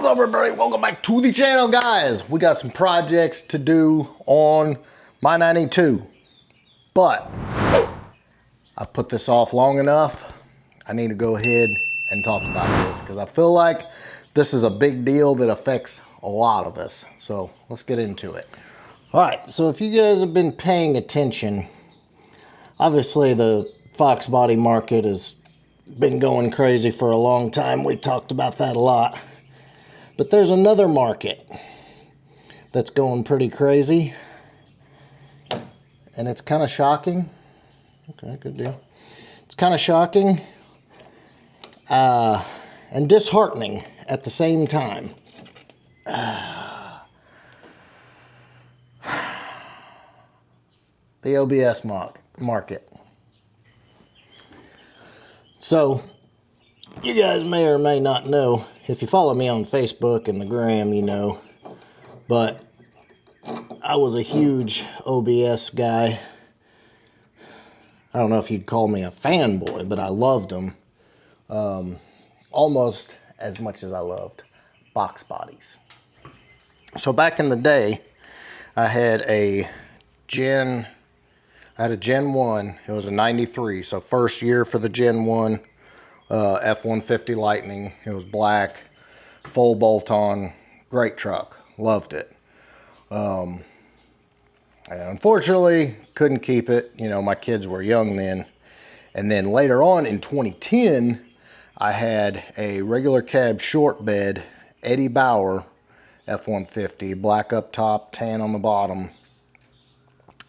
up, everybody? Welcome back to the channel, guys. We got some projects to do on my 92, but I've put this off long enough. I need to go ahead and talk about this because I feel like this is a big deal that affects a lot of us. So let's get into it. All right, so if you guys have been paying attention, obviously the Fox body market has been going crazy for a long time. We've talked about that a lot. But there's another market that's going pretty crazy. And it's kind of shocking. Okay, good deal. It's kind of shocking and disheartening at the same time. The OBS market. So, you guys may or may not know, if you follow me on Facebook and the gram, you know, but I was a huge OBS guy. I don't know if you'd call me a fanboy, but I loved them almost as much as I loved box bodies. So back in the day, I had a Gen 1. It was a 93, so first year for the Gen 1. F150 Lightning. It was black, full bolt-on, great truck. Loved it. And unfortunately, couldn't keep it. You know, my kids were young then. And then later on in 2010, I had a regular cab short bed, Eddie Bauer F150, black up top, tan on the bottom.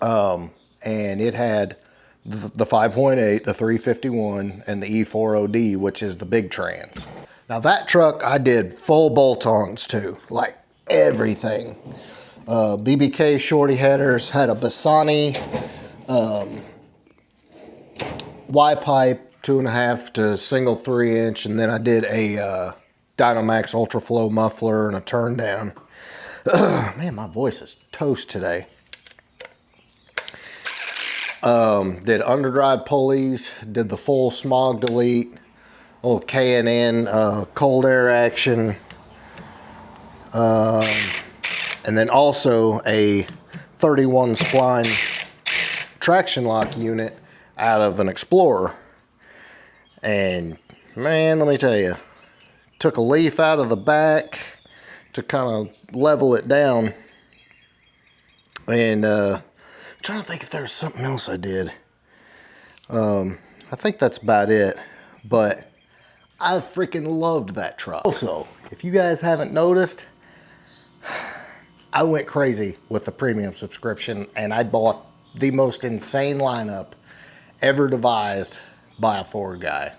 And it had the 5.8, the 351, and the E4OD, which is the big trans. Now that truck I did full bolt-ons to, like everything. BBK shorty headers, had a Bassani Y-pipe 2.5 to single 3-inch, and then I did a Dynamax Ultraflow muffler and a turn down. Man, my voice is toast today. Did underdrive pulleys, did the full smog delete, little K&N cold air action, and then also a 31 spline traction lock unit out of an Explorer. And man, let me tell you, took a leaf out of the back to kind of level it down, and trying to think if there's something else I did. I think that's about it, but I freaking loved that truck. Also, if you guys haven't noticed, I went crazy with the premium subscription and I bought the most insane lineup ever devised by a Ford guy.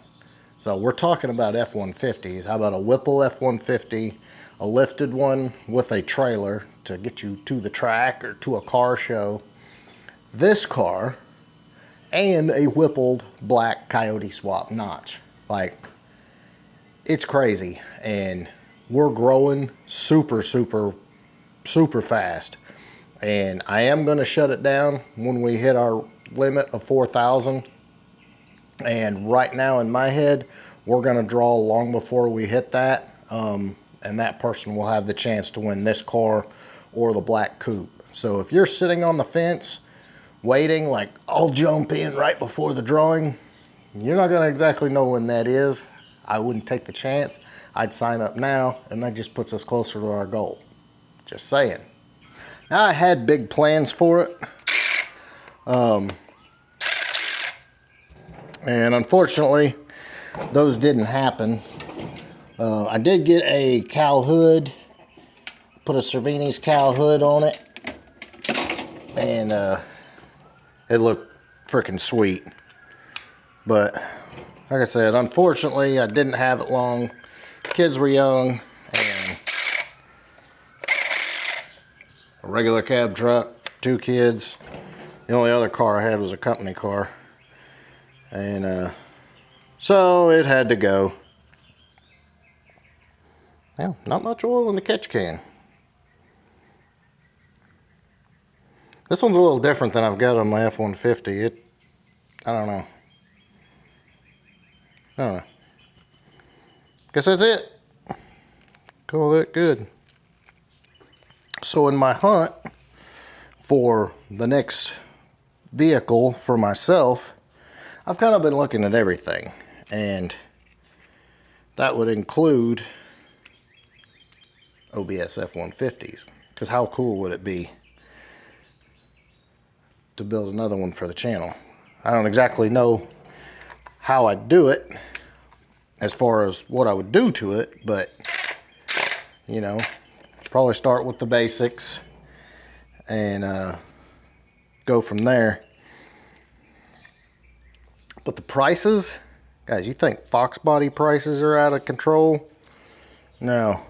So we're talking about F-150s. How about a Whipple F-150, a lifted one with a trailer to get you to the track or to a car show, this car, and a Whippled black Coyote swap notch. Like, it's crazy, and we're growing super fast, and I am going to shut it down when we hit our limit of 4,000. And right now in my head, we're going to draw long before we hit that, and that person will have the chance to win this car or the black coupe. So if you're sitting on the fence waiting, like, I'll jump in right before the drawing, you're not going to exactly know when that is. I wouldn't take the chance. I'd sign up now, and that just puts us closer to our goal. Just saying. Now, I had big plans for it. And unfortunately, those didn't happen. I did get a cowl hood, put a Cervini's cowl hood on it, and it looked freaking sweet. But like I said, unfortunately, I didn't have it long. Kids were young, and a regular cab truck, 2 kids. The only other car I had was a company car. And so it had to go. Well, not much oil in the catch can. This one's a little different than I've got on my F-150. I don't know. Guess that's it. Call that good. So in my hunt for the next vehicle for myself, I've kind of been looking at everything, and that would include OBS F150s, because how cool would it be to build another one for the channel? I don't exactly know how I'd do it as far as what I would do to it, but you know, probably start with the basics and go from there. But the prices, guys, you think Fox body prices are out of control? No.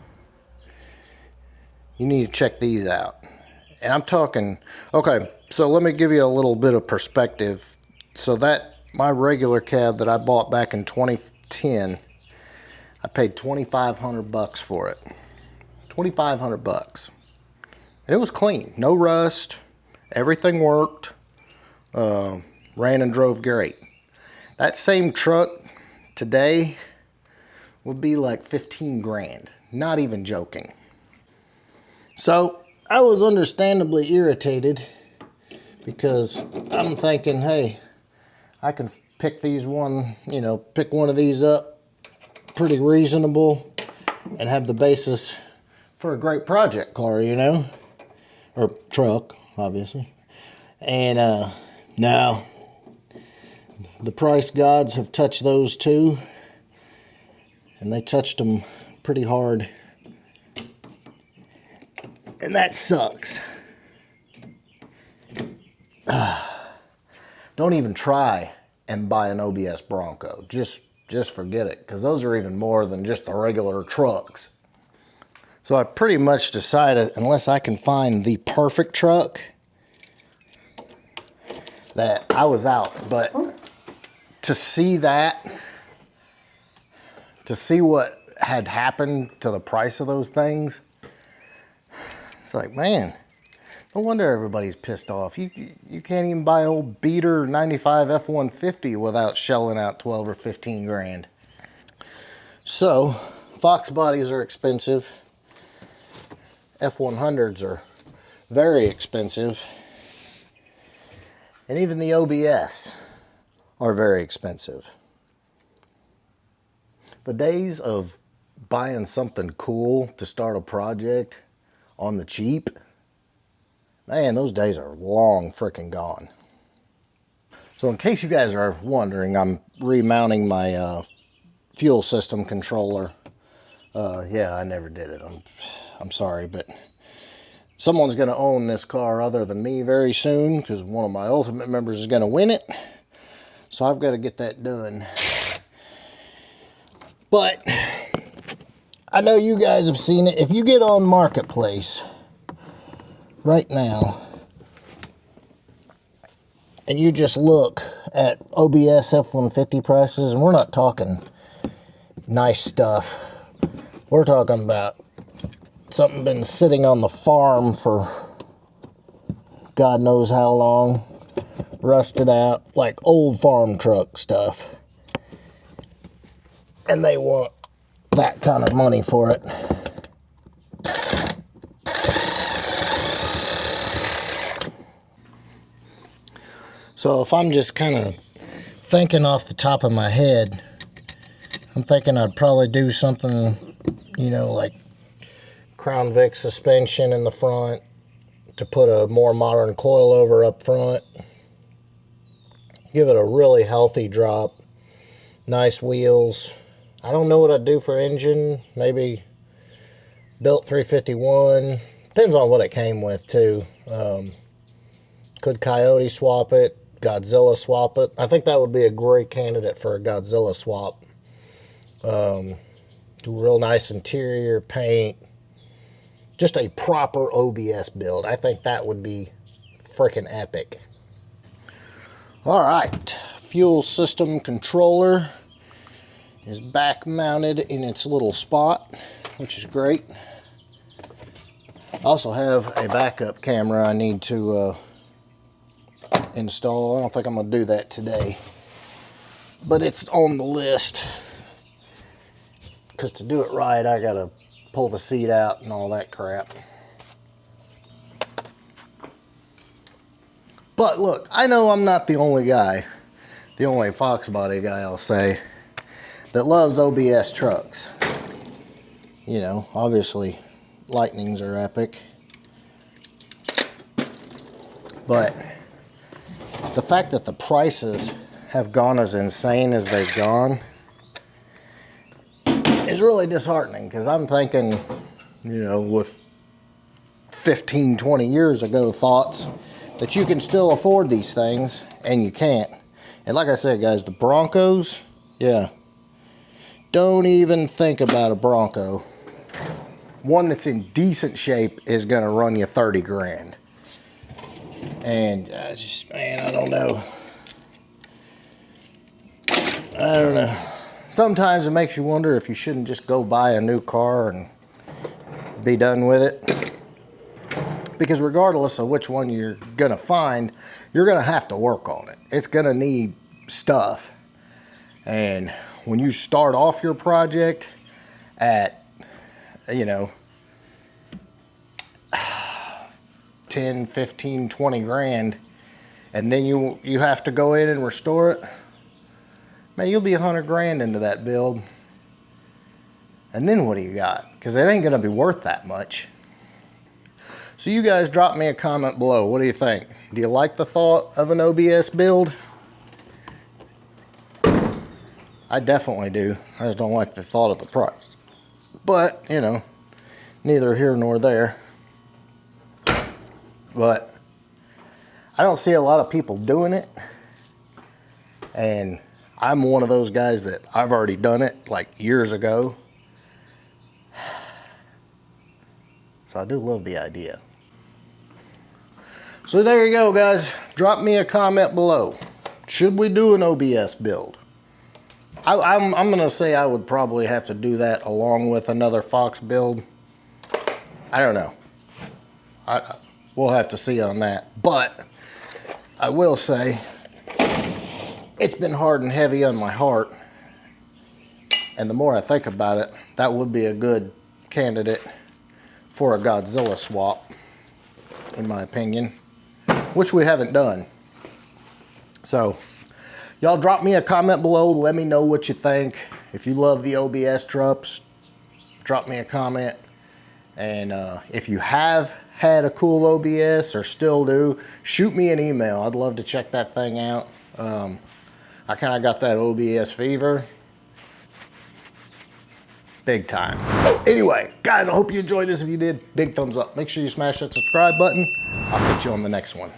You need to check these out. And I'm talking, okay, so let me give you a little bit of perspective. So that, my regular cab that I bought back in 2010, I paid $2,500 for it. 2,500 bucks. And it was clean, no rust, everything worked, ran and drove great. That same truck today would be like 15 grand, not even joking. So I was understandably irritated because I'm thinking, hey, I can pick these pick one of these up pretty reasonable and have the basis for a great project car, you know, or truck, obviously. And now the price gods have touched those too, and they touched them pretty hard, and that sucks. Don't even try and buy an OBS Bronco. Just forget it, because those are even more than just the regular trucks. So I pretty much decided, unless I can find the perfect truck, that I was out. But to see that, to see what had happened to the price of those things, it's like, man, no wonder everybody's pissed off. You can't even buy an old beater 95 F-150 without shelling out 12 or 15 grand. So, Fox bodies are expensive. F100s are very expensive. And even the OBS are very expensive. The days of buying something cool to start a project on the cheap, man, those days are long freaking gone. So in case you guys are wondering, I'm remounting my fuel system controller. Yeah, I never did it. I'm sorry, but someone's going to own this car other than me very soon, because one of my Ultimate members is going to win it. So I've got to get that done. But I know you guys have seen it. If you get on Marketplace right now and you just look at OBS F-150 prices, and we're not talking nice stuff. We're talking about something been sitting on the farm for God knows how long, rusted out, like old farm truck stuff. And they want that kind of money for it. So if I'm just kind of thinking off the top of my head, I'm thinking I'd probably do something, you know, like Crown Vic suspension in the front to put a more modern coilover up front. Give it a really healthy drop. Nice wheels. I don't know what I'd do for engine. Maybe built 351. Depends on what it came with too. Could Coyote swap it? Godzilla swap it? I think that would be a great candidate for a Godzilla swap. Do real nice interior paint. Just a proper OBS build. I think that would be freaking epic. All right, fuel system controller is back mounted in its little spot, which is great. I also have a backup camera I need to install. I don't think I'm going to do that today, but it's on the list, because to do it right, I got to pull the seat out and all that crap. But look, I know I'm not the only guy, the only Fox body guy, I'll say, that loves OBS trucks. You know, obviously, Lightnings are epic. But the fact that the prices have gone as insane as they've gone is really disheartening, because I'm thinking, you know, with 15, 20 years ago thoughts that you can still afford these things, and you can't. And like I said, guys, the Broncos, yeah, don't even think about a Bronco. One that's in decent shape is gonna run you 30 grand. And just, man, I don't know. I don't know. Sometimes it makes you wonder if you shouldn't just go buy a new car and be done with it. Because regardless of which one you're gonna find, you're gonna have to work on it. It's gonna need stuff. And when you start off your project at, you know, 10, 15, 20 grand, and then you have to go in and restore it, man, you'll be 100 grand into that build. And then what do you got? Because it ain't gonna be worth that much. So you guys drop me a comment below. What do you think? Do you like the thought of an OBS build? I definitely do. I just don't like the thought of the price. But, you know, neither here nor there. But I don't see a lot of people doing it. And I'm one of those guys that I've already done it like years ago. So I do love the idea. So there you go, guys. Drop me a comment below. Should we do an OBS build? I'm gonna say I would probably have to do that along with another Fox build. I don't know. We'll have to see on that. But I will say it's been hard and heavy on my heart. And the more I think about it, that would be a good candidate for a Godzilla swap, in my opinion, which we haven't done. So y'all drop me a comment below. Let me know what you think. If you love the OBS trucks, drop me a comment. And if you have had a cool OBS or still do, shoot me an email. I'd love to check that thing out. I kind of got that OBS fever. Big time. Anyway, guys, I hope you enjoyed this. If you did, big thumbs up. Make sure you smash that subscribe button. I'll catch you on the next one.